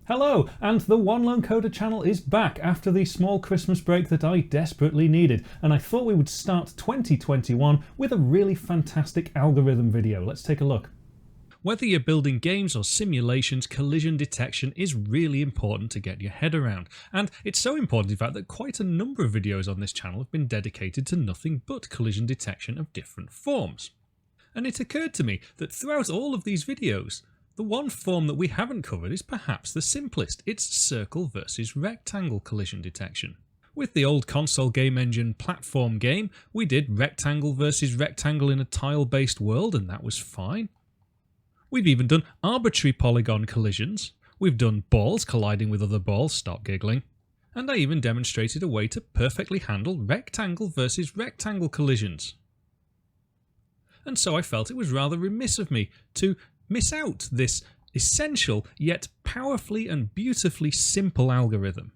Hello, and the One Lone Coder channel is back after the small Christmas break that I desperately needed, and I thought we would start 2021 with a really fantastic algorithm video. Let's take a look. Whether you're building games or simulations, collision detection is really important to get your head around. And it's so important in fact that quite a number of videos on this channel have been dedicated to nothing but collision detection of different forms. And it occurred to me that throughout all of these videos, the one form that we haven't covered is perhaps the simplest. It's circle versus rectangle collision detection. With the old console game engine platform game, we did rectangle versus rectangle in a tile-based world, and that was fine. We've even done arbitrary polygon collisions. We've done balls colliding with other balls, stop giggling. And I even demonstrated a way to perfectly handle rectangle versus rectangle collisions. And so I felt it was rather remiss of me to miss out this essential yet powerfully and beautifully simple algorithm.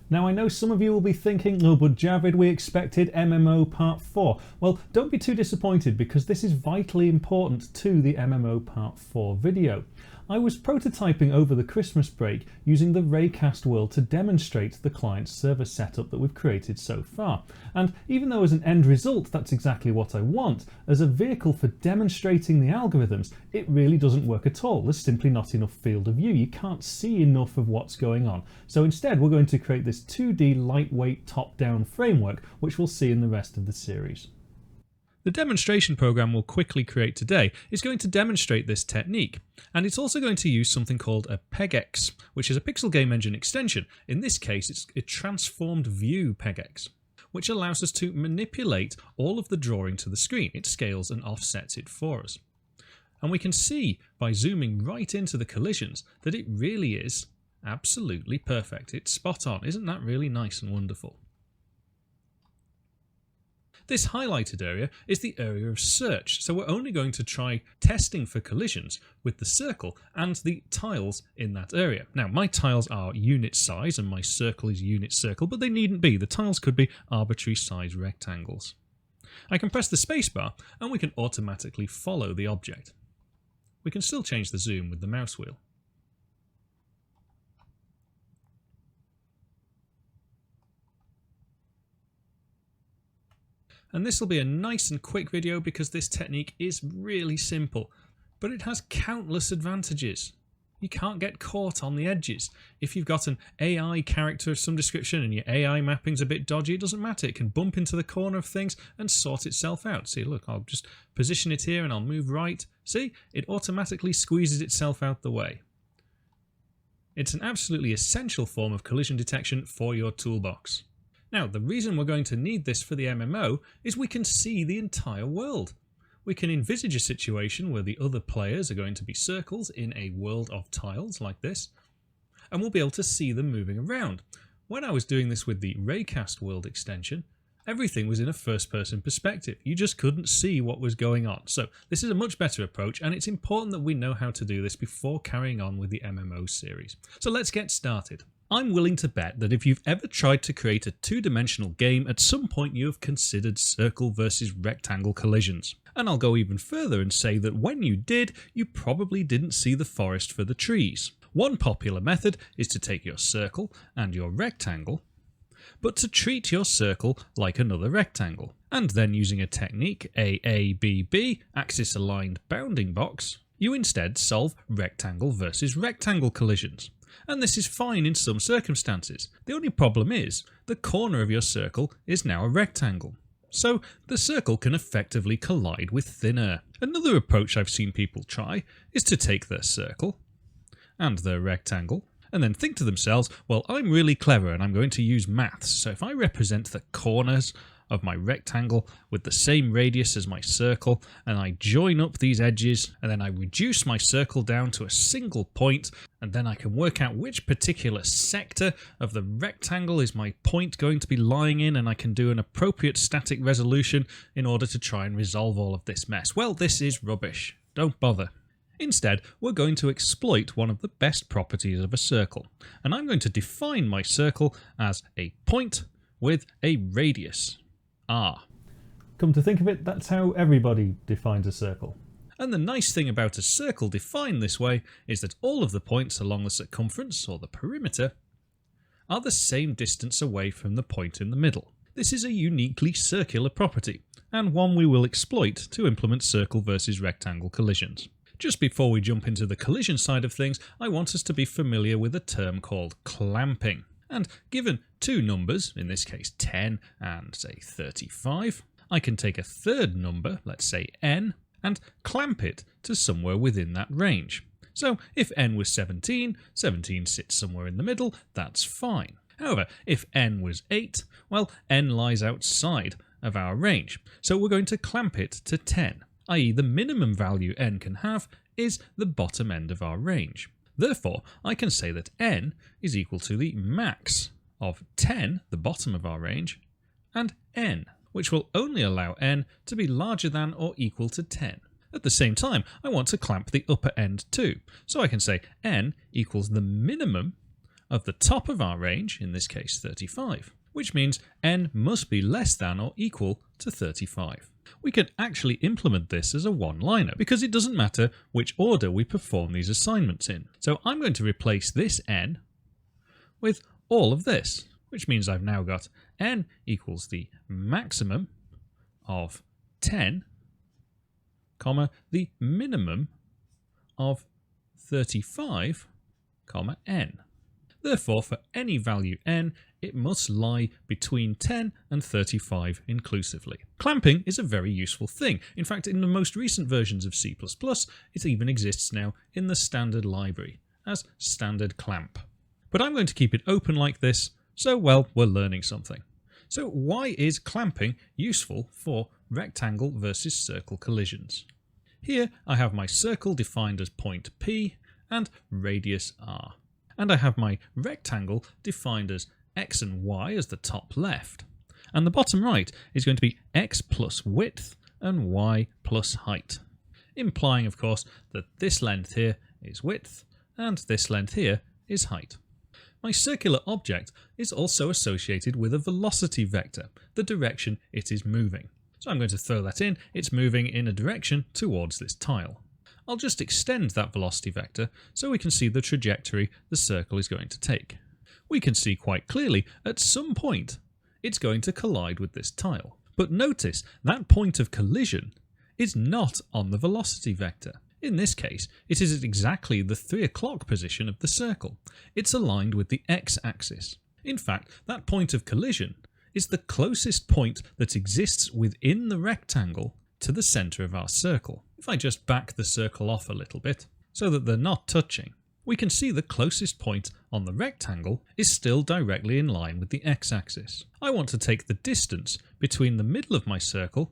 Now I know some of you will be thinking, oh but Javid, we expected MMO Part 4. Well, don't be too disappointed because this is vitally important to the MMO Part 4 video. I was prototyping over the Christmas break using the Raycast world to demonstrate the client-server setup that we've created so far. And even though as an end result that's exactly what I want, as a vehicle for demonstrating the algorithms, it really doesn't work at all. There's simply not enough field of view. You can't see enough of what's going on. So instead we're going to create this 2D lightweight top-down framework, which we'll see in the rest of the series. The demonstration program we'll quickly create today is going to demonstrate this technique, and it's also going to use something called a PGEX, which is a PixelGameEngine Extension. In this case, it's a TransformedView PGEX, which allows us to manipulate all of the drawing to the screen. It scales and offsets it for us. And we can see by zooming right into the collisions that it really is absolutely perfect. It's spot on. Isn't that really nice and wonderful? This highlighted area is the area of search, so we're only going to try testing for collisions with the circle and the tiles in that area. Now, my tiles are unit size and my circle is unit circle, but they needn't be. The tiles could be arbitrary size rectangles. I can press the spacebar and we can automatically follow the object. We can still change the zoom with the mouse wheel. And this will be a nice and quick video because this technique is really simple, but it has countless advantages. You can't get caught on the edges. If you've got an AI character of some description and your AI mapping's a bit dodgy, it doesn't matter. It can bump into the corner of things and sort itself out. See, look, I'll just position it here and I'll move right. See, it automatically squeezes itself out the way. It's an absolutely essential form of collision detection for your toolbox. Now, the reason we're going to need this for the MMO is we can see the entire world. We can envisage a situation where the other players are going to be circles in a world of tiles like this, and we'll be able to see them moving around. When I was doing this with the Raycast world extension, everything was in a first-person perspective. You just couldn't see what was going on. So this is a much better approach, and it's important that we know how to do this before carrying on with the MMO series. So let's get started. I'm willing to bet that if you've ever tried to create a two-dimensional game, at some point you have considered circle versus rectangle collisions. And I'll go even further and say that when you did, you probably didn't see the forest for the trees. One popular method is to take your circle and your rectangle, but to treat your circle like another rectangle. And then using a technique, AABB, axis-aligned bounding box, you instead solve rectangle versus rectangle collisions. And this is fine in some circumstances. The only problem is, the corner of your circle is now a rectangle. So the circle can effectively collide with thin air. Another approach I've seen people try is to take their circle and their rectangle and then think to themselves, well, I'm really clever and I'm going to use maths. So if I represent the corners of my rectangle with the same radius as my circle, and I join up these edges, and then I reduce my circle down to a single point, and then I can work out which particular sector of the rectangle is my point going to be lying in, and I can do an appropriate static resolution in order to try and resolve all of this mess. Well, this is rubbish. Don't bother. Instead, we're going to exploit one of the best properties of a circle, and I'm going to define my circle as a point with a radius, r. Come to think of it, that's how everybody defines a circle. And the nice thing about a circle defined this way is that all of the points along the circumference, or the perimeter, are the same distance away from the point in the middle. This is a uniquely circular property, and one we will exploit to implement circle versus rectangle collisions. Just before we jump into the collision side of things, I want us to be familiar with a term called clamping. And given two numbers, in this case 10 and say 35, I can take a third number, let's say n, and clamp it to somewhere within that range. So if n was 17, 17 sits somewhere in the middle, that's fine. However, if n was 8, well, n lies outside of our range, so we're going to clamp it to 10, i.e. the minimum value n can have is the bottom end of our range. Therefore, I can say that n is equal to the max of 10, the bottom of our range, and n, which will only allow n to be larger than or equal to 10. At the same time, I want to clamp the upper end too, so I can say n equals the minimum of the top of our range, in this case 35, which means n must be less than or equal to 35. We can actually implement this as a one-liner because it doesn't matter which order we perform these assignments in. So I'm going to replace this n with all of this, which means I've now got n equals the maximum of 10, comma, the minimum of 35, comma, n. Therefore, for any value n, it must lie between 10 and 35 inclusively. Clamping is a very useful thing. In fact, in the most recent versions of C++, it even exists now in the standard library as standard clamp. But I'm going to keep it open like this, so, well, we're learning something. So why is clamping useful for rectangle versus circle collisions? Here I have my circle defined as point P and radius r. And I have my rectangle defined as x and y as the top left. And the bottom right is going to be x plus width and y plus height. Implying, of course, that this length here is width and this length here is height. My circular object is also associated with a velocity vector, the direction it is moving. So I'm going to throw that in. It's moving in a direction towards this tile. I'll just extend that velocity vector so we can see the trajectory the circle is going to take. We can see quite clearly at some point it's going to collide with this tile. But notice that point of collision is not on the velocity vector. In this case, it is at exactly the 3 o'clock position of the circle. It's aligned with the x-axis. In fact, that point of collision is the closest point that exists within the rectangle to the centre of our circle. If I just back the circle off a little bit so that they're not touching, we can see the closest point on the rectangle is still directly in line with the x-axis. I want to take the distance between the middle of my circle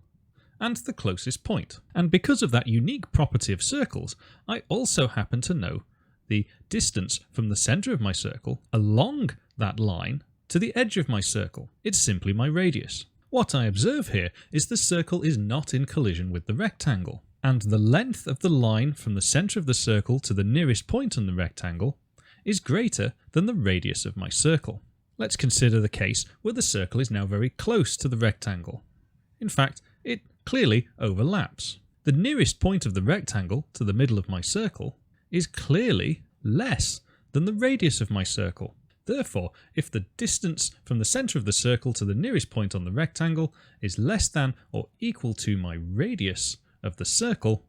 and the closest point. And because of that unique property of circles, I also happen to know the distance from the centre of my circle along that line to the edge of my circle. It's simply my radius. What I observe here is the circle is not in collision with the rectangle, and the length of the line from the centre of the circle to the nearest point on the rectangle is greater than the radius of my circle. Let's consider the case where the circle is now very close to the rectangle. In fact, it clearly overlaps. The nearest point of the rectangle to the middle of my circle is clearly less than the radius of my circle. Therefore, if the distance from the centre of the circle to the nearest point on the rectangle is less than or equal to my radius of the circle,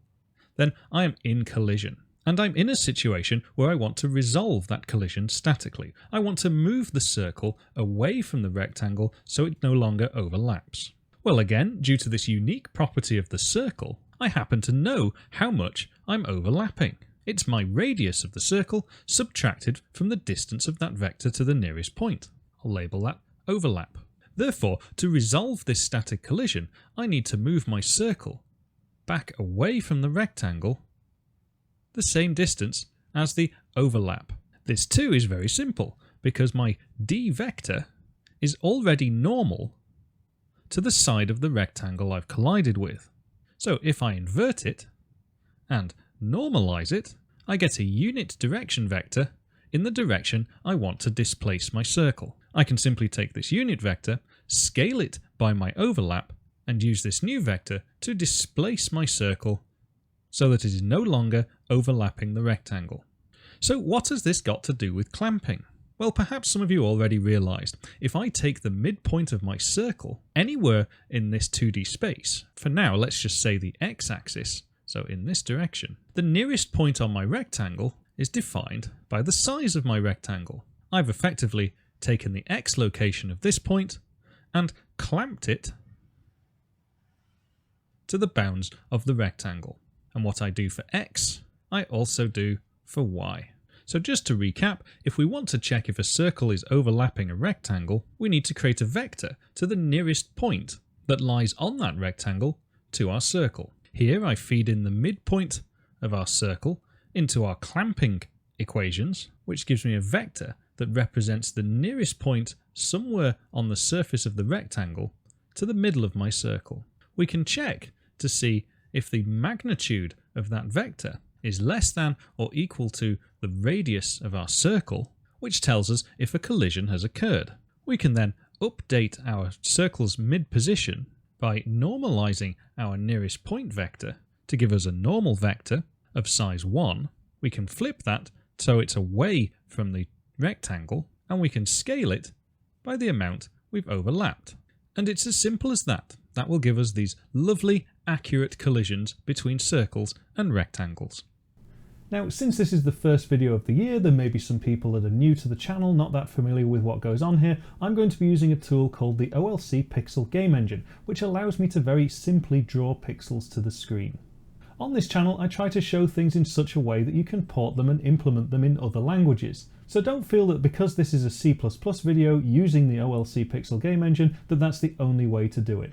then I am in collision. And I'm in a situation where I want to resolve that collision statically. I want to move the circle away from the rectangle so it no longer overlaps. Well, again, due to this unique property of the circle, I happen to know how much I'm overlapping. It's my radius of the circle subtracted from the distance of that vector to the nearest point. I'll label that overlap. Therefore, to resolve this static collision, I need to move my circle back away from the rectangle the same distance as the overlap. This too is very simple because my d vector is already normal to the side of the rectangle I've collided with. So if I invert it and normalize it, I get a unit direction vector in the direction I want to displace my circle. I can simply take this unit vector, scale it by my overlap, and use this new vector to displace my circle so that it is no longer overlapping the rectangle. So what has this got to do with clamping? Well, perhaps some of you already realised, if I take the midpoint of my circle anywhere in this 2D space, for now let's just say the x-axis, so in this direction, the nearest point on my rectangle is defined by the size of my rectangle. I've effectively taken the x location of this point and clamped it to the bounds of the rectangle. And what I do for x, I also do for y. So just to recap, if we want to check if a circle is overlapping a rectangle, we need to create a vector to the nearest point that lies on that rectangle to our circle. Here I feed in the midpoint of our circle into our clamping equations, which gives me a vector that represents the nearest point somewhere on the surface of the rectangle to the middle of my circle. We can check to see if the magnitude of that vector is less than or equal to the radius of our circle, which tells us if a collision has occurred. We can then update our circle's mid-position by normalizing our nearest point vector to give us a normal vector of size 1. We can flip that so it's away from the rectangle, and we can scale it by the amount we've overlapped. And it's as simple as that. That will give us these lovely, accurate collisions between circles and rectangles. Now, since this is the first video of the year, there may be some people that are new to the channel, not that familiar with what goes on here. I'm going to be using a tool called the OLC Pixel Game Engine, which allows me to very simply draw pixels to the screen. On this channel, I try to show things in such a way that you can port them and implement them in other languages. So don't feel that because this is a C++ video using the OLC Pixel Game Engine, that that's the only way to do it.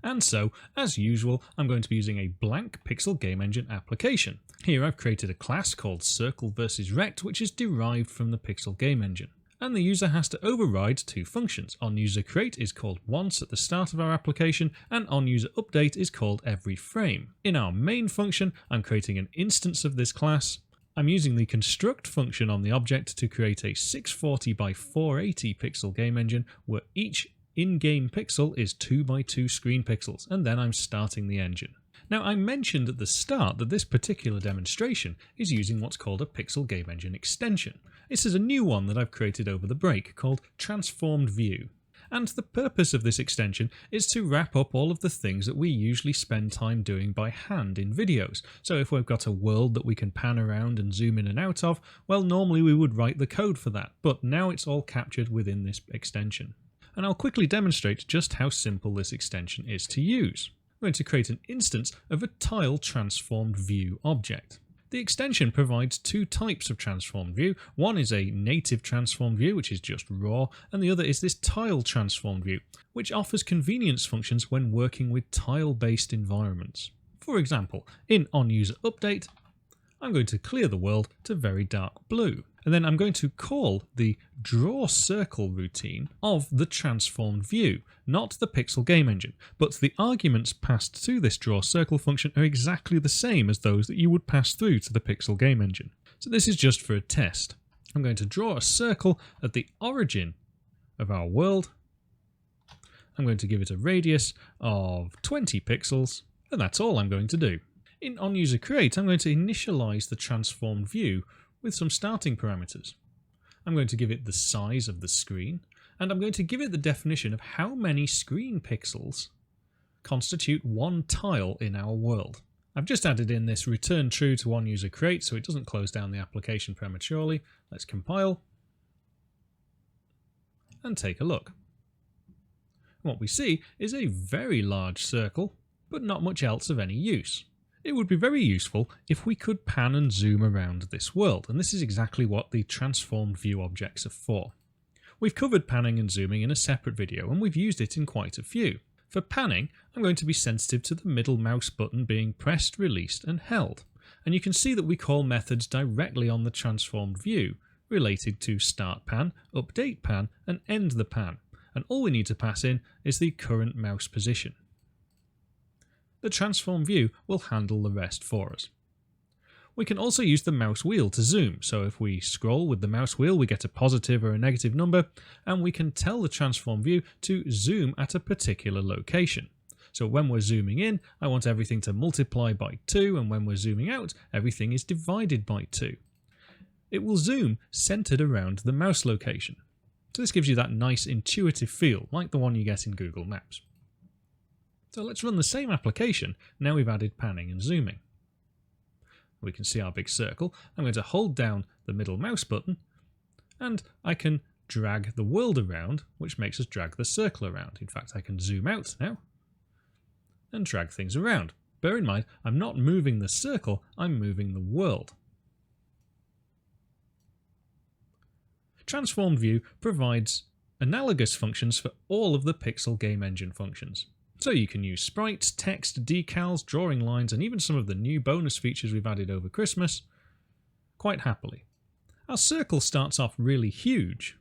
And so, as usual, I'm going to be using a blank Pixel Game Engine application. Here I've created a class called Circle versus Rect, which is derived from the Pixel Game Engine. And the user has to override two functions. OnUserCreate is called once at the start of our application, and OnUserUpdate is called every frame. In our main function, I'm creating an instance of this class. I'm using the construct function on the object to create a 640 by 480 pixel game engine where each in-game pixel is 2 by 2 screen pixels, and then I'm starting the engine. Now, I mentioned at the start that this particular demonstration is using what's called a PixelGameEngine Extension. This is a new one that I've created over the break called TransformedView. And the purpose of this extension is to wrap up all of the things that we usually spend time doing by hand in videos. So if we've got a world that we can pan around and zoom in and out of, well, normally we would write the code for that, but now it's all captured within this extension. And I'll quickly demonstrate just how simple this extension is to use. I'm going to create an instance of a tile transformed view object. The extension provides two types of transformed view. One is a native transformed view, which is just raw, and the other is this tile transformed view, which offers convenience functions when working with tile-based environments. For example, in OnUserUpdate, I'm going to clear the world to very dark blue. And then I'm going to call the draw circle routine of the transformed view, not the Pixel Game Engine, but the arguments passed to this draw circle function are exactly the same as those that you would pass through to the Pixel Game Engine. So this is just for a test. I'm going to draw a circle at the origin of our world. I'm going to give it a radius of 20 pixels, and that's all I'm going to do. In OnUserCreate, I'm going to initialize the transformed view with some starting parameters. I'm going to give it the size of the screen, and I'm going to give it the definition of how many screen pixels constitute one tile in our world. I've just added in this return true to OnUserCreate so it doesn't close down the application prematurely. Let's compile and take a look. What we see is a very large circle, but not much else of any use. It would be very useful if we could pan and zoom around this world, and this is exactly what the transformed view objects are for. We've covered panning and zooming in a separate video, and we've used it in quite a few. For panning, I'm going to be sensitive to the middle mouse button being pressed, released, and held. And you can see that we call methods directly on the transformed view, related to start pan, update pan, and end the pan. And all we need to pass in is the current mouse position. The transform view will handle the rest for us. We can also use the mouse wheel to zoom, so if we scroll with the mouse wheel we get a positive or a negative number, and we can tell the transform view to zoom at a particular location. So when we're zooming in, I want everything to multiply by 2, and when we're zooming out, everything is divided by 2. It will zoom centered around the mouse location. So this gives you that nice intuitive feel, like the one you get in Google Maps. So let's run the same application, now we've added panning and zooming. We can see our big circle. I'm going to hold down the middle mouse button, and I can drag the world around, which makes us drag the circle around. In fact, I can zoom out now and drag things around. Bear in mind, I'm not moving the circle, I'm moving the world. TransformedView provides analogous functions for all of the PixelGameEngine functions. So you can use sprites, text, decals, drawing lines, and even some of the new bonus features we've added over Christmas quite happily. Our circle starts off really huge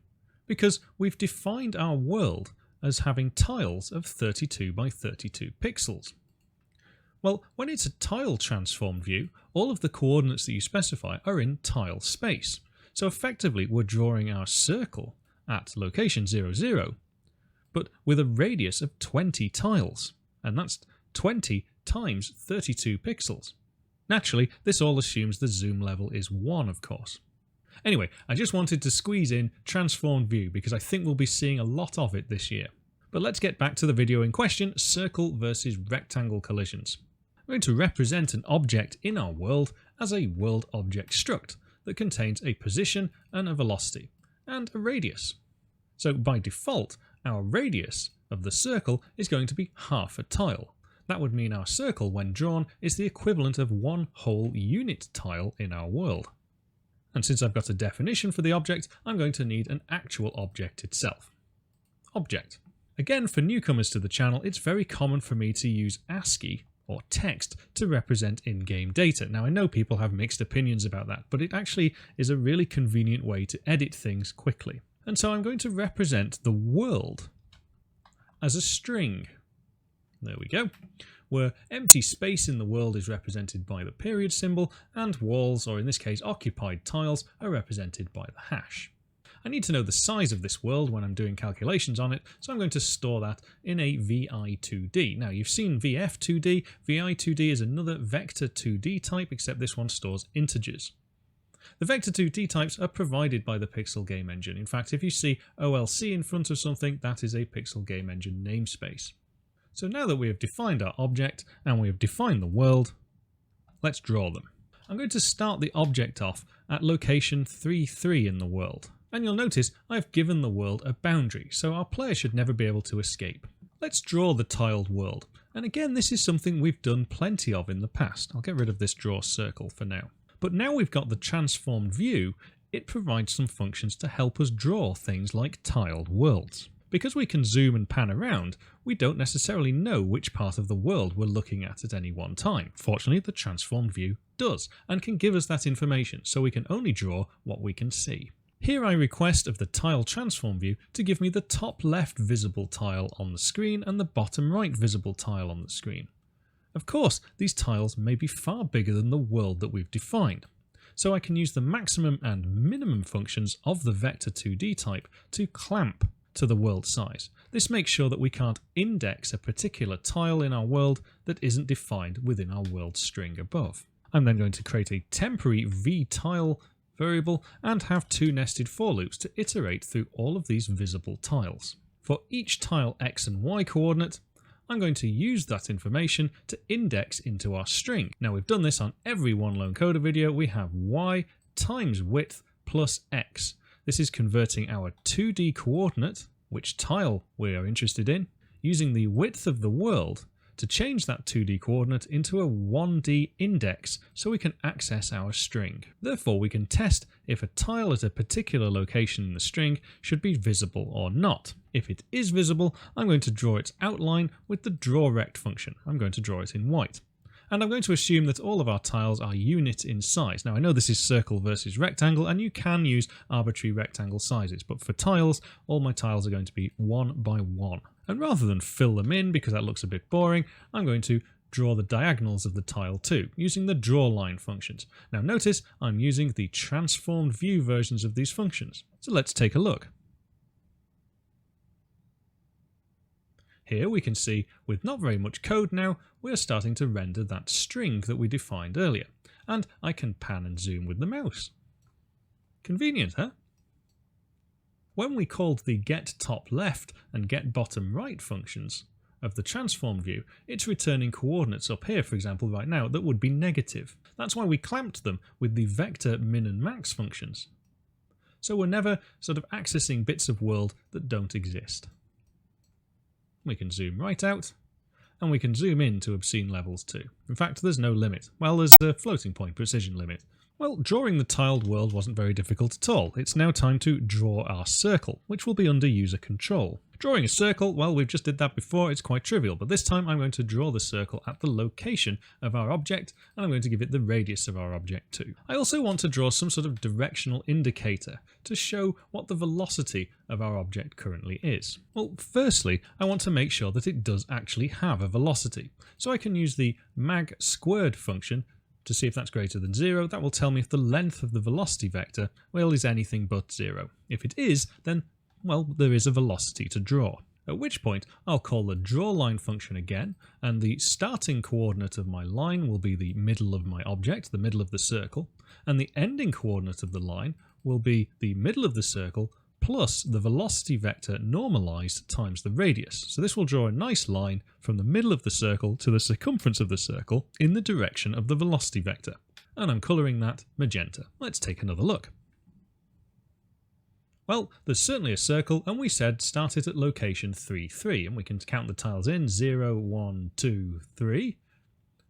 because we've defined our world as having tiles of 32 by 32 pixels. Well, when it's a tile transformed view, all of the coordinates that you specify are in tile space. So effectively, we're drawing our circle at location 0, 0, but with a radius of 20 tiles, and that's 20 times 32 pixels. Naturally, this all assumes the zoom level is 1, of course. Anyway, I just wanted to squeeze in transformed view because I think we'll be seeing a lot of it this year. But let's get back to the video in question, circle versus rectangle collisions. I'm going to represent an object in our world as a world object struct that contains a position and a velocity, and a radius. So by default, our radius of the circle is going to be half a tile. That would mean our circle, when drawn, is the equivalent of one whole unit tile in our world. And since I've got a definition for the object, I'm going to need an actual object itself. Object. Again, for newcomers to the channel, it's very common for me to use ASCII or text to represent in-game data. Now I know people have mixed opinions about that, but it actually is a really convenient way to edit things quickly. And so I'm going to represent the world as a string. There we go. Where empty space in the world is represented by the period symbol, and walls, or in this case occupied tiles, are represented by the hash. I need to know the size of this world when I'm doing calculations on it, so I'm going to store that in a VI2D. Now you've seen VF2D, VI2D is another vector 2D type, except this one stores integers. The vector 2D types are provided by the PixelGameEngine. In fact, if you see OLC in front of something, that is a PixelGameEngine namespace. So now that we have defined our object and we have defined the world, let's draw them. I'm going to start the object off at location 3, 3 in the world. And you'll notice I've given the world a boundary, so our player should never be able to escape. Let's draw the tiled world. And again, this is something we've done plenty of in the past. I'll get rid of this draw circle for now. But now we've got the transformed view, it provides some functions to help us draw things like tiled worlds. Because we can zoom and pan around, we don't necessarily know which part of the world we're looking at any one time. Fortunately, the transformed view does, and can give us that information, so we can only draw what we can see. Here I request of the tile transform view to give me the top left visible tile on the screen and the bottom right visible tile on the screen. Of course, these tiles may be far bigger than the world that we've defined, so I can use the maximum and minimum functions of the vector 2D type to clamp to the world size. This makes sure that we can't index a particular tile in our world that isn't defined within our world string above. I'm then going to create a temporary vTile variable and have two nested for loops to iterate through all of these visible tiles. For each tile x and y coordinate, I'm going to use that information to index into our string. Now we've done this on every one lone coder video. We have y times width plus x. This is converting our 2D coordinate, which tile we are interested in, using the width of the world to change that 2D coordinate into a 1D index so we can access our string. Therefore, we can test if a tile at a particular location in the string should be visible or not. If it is visible, I'm going to draw its outline with the drawRect function. I'm going to draw it in white. And I'm going to assume that all of our tiles are unit in size. Now I know this is circle versus rectangle, and you can use arbitrary rectangle sizes, but for tiles, all my tiles are going to be 1 by 1. And rather than fill them in, because that looks a bit boring, I'm going to draw the diagonals of the tile too, using the drawLine functions. Now notice I'm using the transformed view versions of these functions. So let's take a look. Here we can see, with not very much code now, we are starting to render that string that we defined earlier. And I can pan and zoom with the mouse. Convenient, huh? When we called the getTopLeft and getBottomRight functions of the transformed view, it's returning coordinates up here, for example, right now, that would be negative. That's why we clamped them with the vector min and max functions. So we're never sort of accessing bits of world that don't exist. We can zoom right out, and we can zoom in to obscene levels too. In fact, there's no limit. Well, there's a floating point precision limit. Well, drawing the tiled world wasn't very difficult at all. It's now time to draw our circle, which will be under user control. Drawing a circle, well, we've just did that before, it's quite trivial, but this time I'm going to draw the circle at the location of our object, and I'm going to give it the radius of our object too. I also want to draw some sort of directional indicator to show what the velocity of our object currently is. Well, firstly, I want to make sure that it does actually have a velocity. So I can use the mag squared function to see if that's greater than 0. That will tell me if the length of the velocity vector, well, is anything but 0. If it is, then, well, there is a velocity to draw. At which point, I'll call the drawLine function again, and the starting coordinate of my line will be the middle of my object, the middle of the circle, and the ending coordinate of the line will be the middle of the circle plus the velocity vector normalized times the radius. So this will draw a nice line from the middle of the circle to the circumference of the circle in the direction of the velocity vector. And I'm colouring that magenta. Let's take another look. Well, there's certainly a circle, and we said start it at location 3, 3, and we can count the tiles in 0, 1, 2, 3,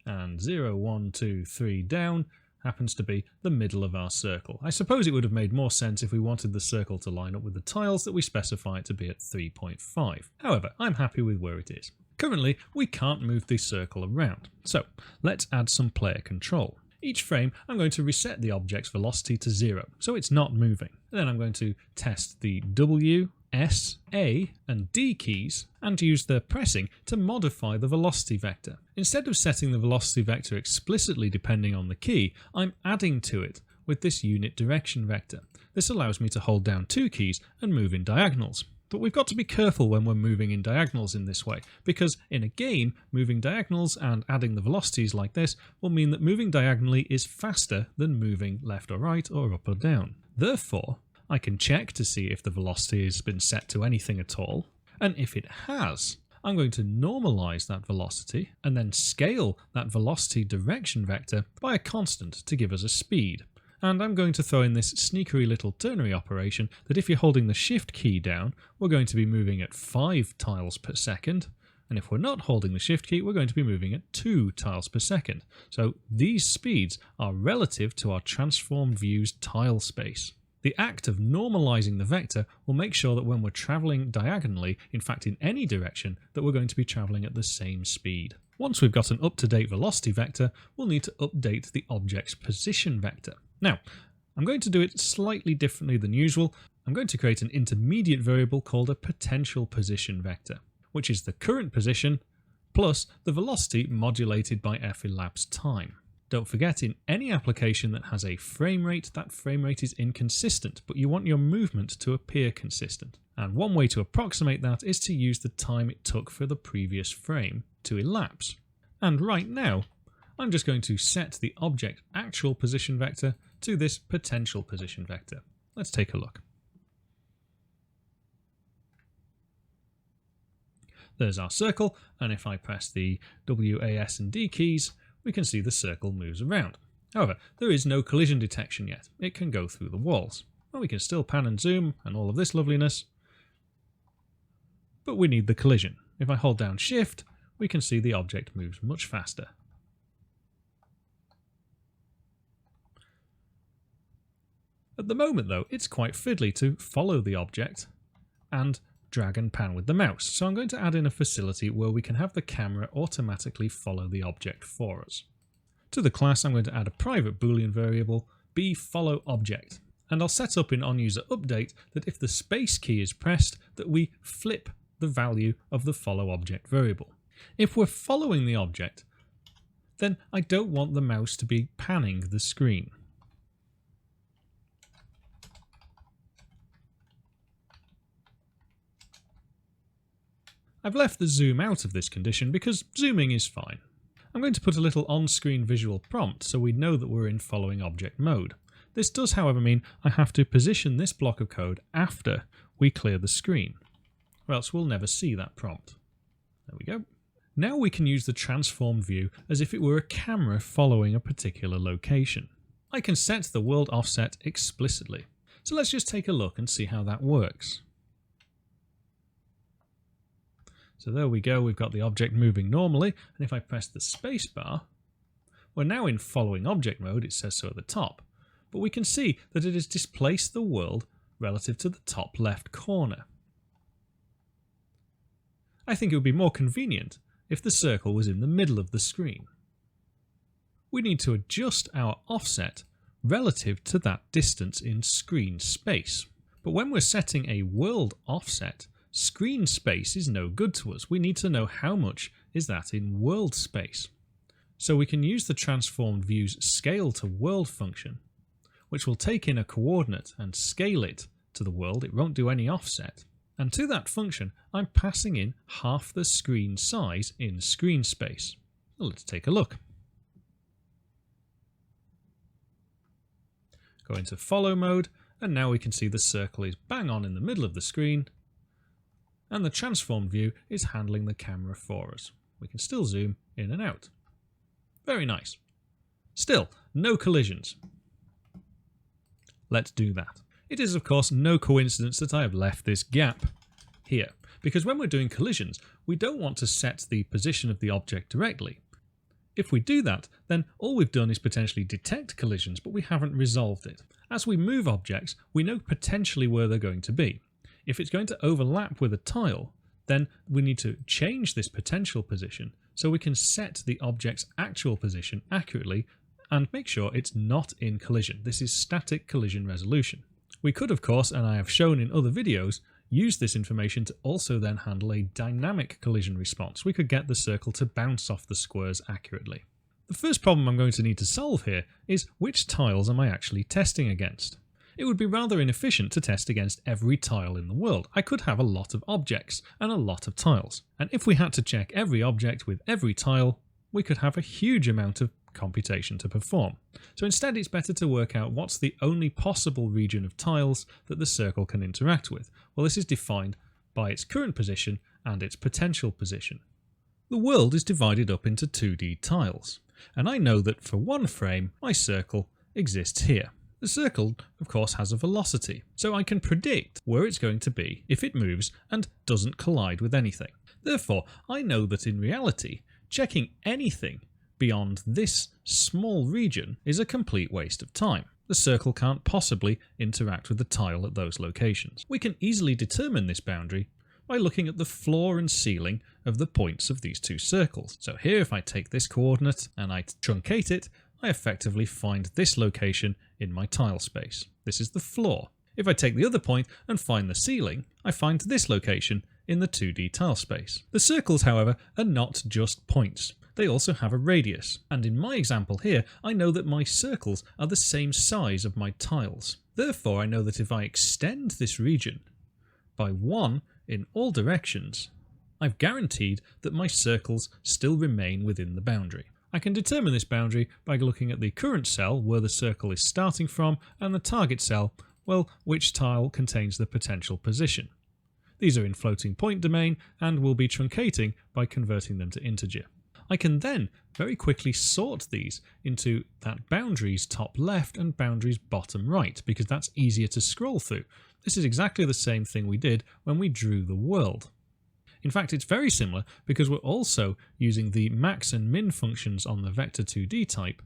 and 0, 1, 2, 3 down happens to be the middle of our circle. I suppose it would have made more sense if we wanted the circle to line up with the tiles that we specify it to be at 3.5. However, I'm happy with where it is. Currently, we can't move the circle around, so let's add some player control. Each frame, I'm going to reset the object's velocity to 0, so it's not moving. And then I'm going to test the W, S, A, and D keys and use their pressing to modify the velocity vector. Instead of setting the velocity vector explicitly depending on the key, I'm adding to it with this unit direction vector. This allows me to hold down 2 keys and move in diagonals. But we've got to be careful when we're moving in diagonals in this way, because in a game, moving diagonals and adding the velocities like this will mean that moving diagonally is faster than moving left or right or up or down. Therefore, I can check to see if the velocity has been set to anything at all, and if it has, I'm going to normalize that velocity and then scale that velocity direction vector by a constant to give us a speed. And I'm going to throw in this sneakery little ternary operation that if you're holding the shift key down, we're going to be moving at 5 tiles per second. And if we're not holding the shift key, we're going to be moving at 2 tiles per second. So these speeds are relative to our transformed view's tile space. The act of normalizing the vector will make sure that when we're traveling diagonally, in fact in any direction, that we're going to be traveling at the same speed. Once we've got an up-to-date velocity vector, we'll need to update the object's position vector. Now, I'm going to do it slightly differently than usual. I'm going to create an intermediate variable called a potential position vector, which is the current position plus the velocity modulated by f elapsed time. Don't forget, in any application that has a frame rate, that frame rate is inconsistent, but you want your movement to appear consistent. And one way to approximate that is to use the time it took for the previous frame to elapse. And right now, I'm just going to set the object actual position vector to this potential position vector. Let's take a look. There's our circle, and if I press the W, A, S, and D keys, we can see the circle moves around. However, there is no collision detection yet. It can go through the walls. Well, we can still pan and zoom and all of this loveliness, but we need the collision. If I hold down Shift, we can see the object moves much faster. At the moment though, it's quite fiddly to follow the object and drag and pan with the mouse, so I'm going to add in a facility where we can have the camera automatically follow the object for us. To the class, I'm going to add a private boolean variable, bFollowObject, and I'll set up in onUserUpdate that if the space key is pressed, that we flip the value of the followObject variable. If we're following the object, then I don't want the mouse to be panning the screen. I've left the zoom out of this condition because zooming is fine. I'm going to put a little on-screen visual prompt so we know that we're in following object mode. This does, however, mean I have to position this block of code after we clear the screen, or else we'll never see that prompt. There we go. Now we can use the transformed view as if it were a camera following a particular location. I can set the world offset explicitly. So let's just take a look and see how that works. So there we go, we've got the object moving normally, and if I press the space bar, we're now in following object mode, it says so at the top, but we can see that it has displaced the world relative to the top left corner. I think it would be more convenient if the circle was in the middle of the screen. We need to adjust our offset relative to that distance in screen space. But when we're setting a world offset, screen space is no good to us. We need to know how much is that in world space. So we can use the transformed view's scale to world function, which will take in a coordinate and scale it to the world. It won't do any offset. And to that function, I'm passing in half the screen size in screen space. So let's take a look. Go into follow mode, and now we can see the circle is bang on in the middle of the screen, and the transformed view is handling the camera for us. We can still zoom in and out. Very nice. Still, no collisions. Let's do that. It is, of course, no coincidence that I have left this gap here, because when we're doing collisions, we don't want to set the position of the object directly. If we do that, then all we've done is potentially detect collisions, but we haven't resolved it. As we move objects, we know potentially where they're going to be. If it's going to overlap with a tile, then we need to change this potential position so we can set the object's actual position accurately and make sure it's not in collision. This is static collision resolution. We could, of course, and I have shown in other videos, use this information to also then handle a dynamic collision response. We could get the circle to bounce off the squares accurately. The first problem I'm going to need to solve here is which tiles am I actually testing against? It would be rather inefficient to test against every tile in the world. I could have a lot of objects and a lot of tiles. And if we had to check every object with every tile, we could have a huge amount of computation to perform. So instead it's better to work out what's the only possible region of tiles that the circle can interact with. Well, this is defined by its current position and its potential position. The world is divided up into 2D tiles, and I know that for one frame my circle exists here. The circle, of course, has a velocity, so I can predict where it's going to be if it moves and doesn't collide with anything. Therefore, I know that in reality, checking anything beyond this small region is a complete waste of time. The circle can't possibly interact with the tile at those locations. We can easily determine this boundary by looking at the floor and ceiling of the points of these two circles. So here, if I take this coordinate and I truncate it, I effectively find this location in my tile space. This is the floor. If I take the other point and find the ceiling, I find this location in the 2D tile space. The circles, however, are not just points. They also have a radius, and in my example here, I know that my circles are the same size of my tiles. Therefore, I know that if I extend this region by 1 in all directions, I've guaranteed that my circles still remain within the boundary. I can determine this boundary by looking at the current cell, where the circle is starting from, and the target cell, well, which tile contains the potential position. These are in floating point domain and will be truncating by converting them to integer. I can then very quickly sort these into that boundaries top left and boundaries bottom right, because that's easier to scroll through. This is exactly the same thing we did when we drew the world. In fact, it's very similar because we're also using the max and min functions on the vector2D type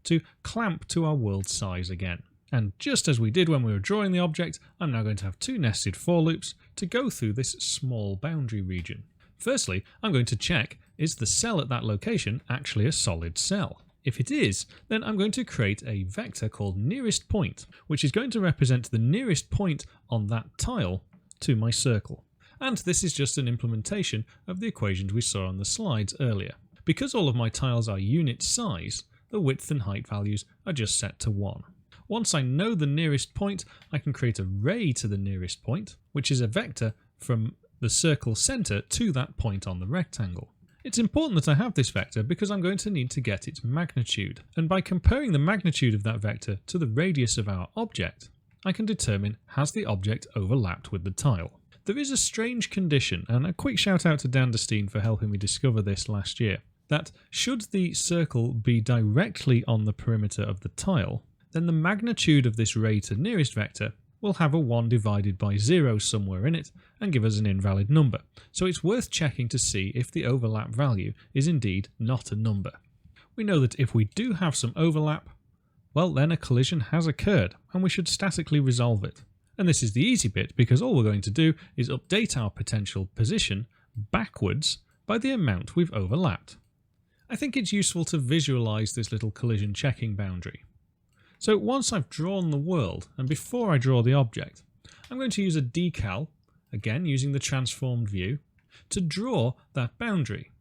to clamp to our world size again. And just as we did when we were drawing the object, I'm now going to have 2 nested for loops to go through this small boundary region. Firstly, I'm going to check, is the cell at that location actually a solid cell? If it is, then I'm going to create a vector called nearest point, which is going to represent the nearest point on that tile to my circle. And this is just an implementation of the equations we saw on the slides earlier. Because all of my tiles are unit size, the width and height values are just set to 1. Once I know the nearest point, I can create a ray to the nearest point, which is a vector from the circle centre to that point on the rectangle. It's important that I have this vector because I'm going to need to get its magnitude, and by comparing the magnitude of that vector to the radius of our object, I can determine has the object overlapped with the tile. There is a strange condition, and a quick shout out to Danderstein for helping me discover this last year, that should the circle be directly on the perimeter of the tile, then the magnitude of this ray to nearest vector will have a 1 divided by 0 somewhere in it and give us an invalid number. So it's worth checking to see if the overlap value is indeed not a number. We know that if we do have some overlap, well then a collision has occurred and we should statically resolve it. And this is the easy bit because all we're going to do is update our potential position backwards by the amount we've overlapped. I think it's useful to visualize this little collision checking boundary. So once I've drawn the world, and before I draw the object, I'm going to use a decal, again using the transformed view, to draw that boundary.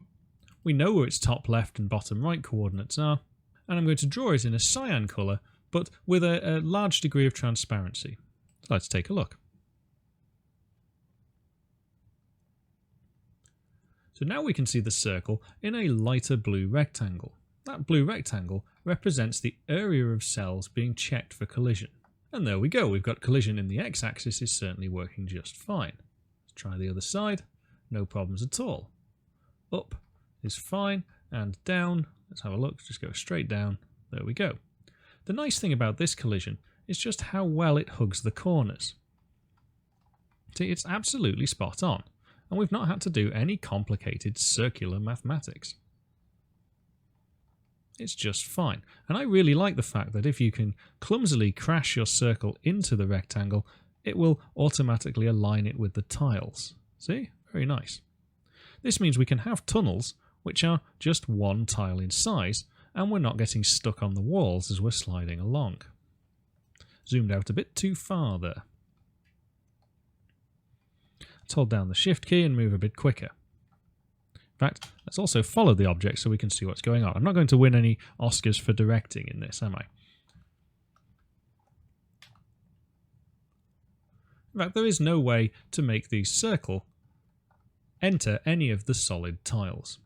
We know where its top left and bottom right coordinates are, and I'm going to draw it in a cyan colour, but with a large degree of transparency. So let's take a look. So now we can see the circle in a lighter blue rectangle. That blue rectangle represents the area of cells being checked for collision. And there we go, we've got collision in the x-axis is certainly working just fine. Let's try the other side, no problems at all. Up is fine, and down, let's have a look, just go straight down, there we go. The nice thing about this collision is just how well it hugs the corners. See, it's absolutely spot on, and we've not had to do any complicated circular mathematics. It's just fine. And I really like the fact that if you can clumsily crash your circle into the rectangle, it will automatically align it with the tiles. See? Very nice. This means we can have tunnels which are just one tile in size, and we're not getting stuck on the walls as we're sliding along. Zoomed out a bit too far there. Let's hold down the Shift key and move a bit quicker. In fact, let's also follow the object so we can see what's going on. I'm not going to win any Oscars for directing in this, am I? In fact, there is no way to make the circle enter any of the solid tiles.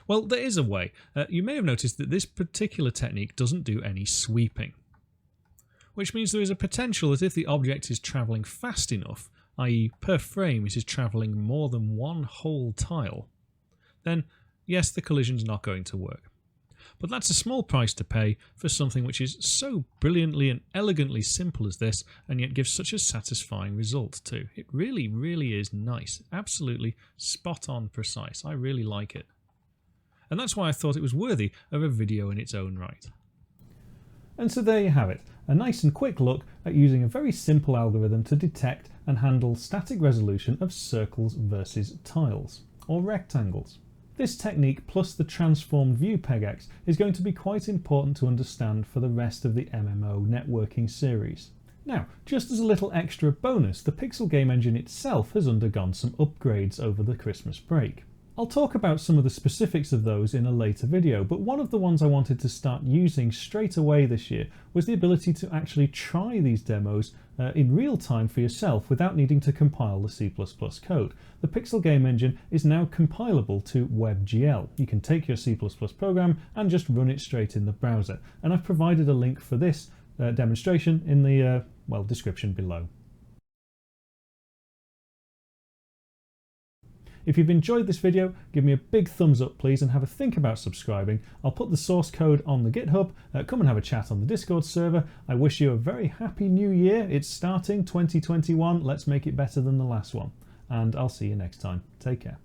Well, there is a way. You may have noticed that this particular technique doesn't do any sweeping, which means there is a potential that if the object is travelling fast enough, i.e. per frame it is travelling more than one whole tile, then yes, the collision's not going to work. But that's a small price to pay for something which is so brilliantly and elegantly simple as this, and yet gives such a satisfying result too. It really, really is nice. Absolutely spot on precise. I really like it. And that's why I thought it was worthy of a video in its own right. And so there you have it, a nice and quick look at using a very simple algorithm to detect and handle static resolution of circles versus tiles, or rectangles. This technique plus the TransformedView PGEX is going to be quite important to understand for the rest of the MMO networking series. Now, just as a little extra bonus, the Pixel game engine itself has undergone some upgrades over the Christmas break. I'll talk about some of the specifics of those in a later video, but one of the ones I wanted to start using straight away this year was the ability to actually try these demos in real time for yourself without needing to compile the C++ code. The Pixel game engine is now compilable to WebGL. You can take your C++ program and just run it straight in the browser. And I've provided a link for this demonstration in the description below. If you've enjoyed this video, give me a big thumbs up please and have a think about subscribing. I'll put the source code on the GitHub. Come and have a chat on the Discord server. I wish you a very happy new year. It's starting 2021. Let's make it better than the last one. And I'll see you next time. Take care.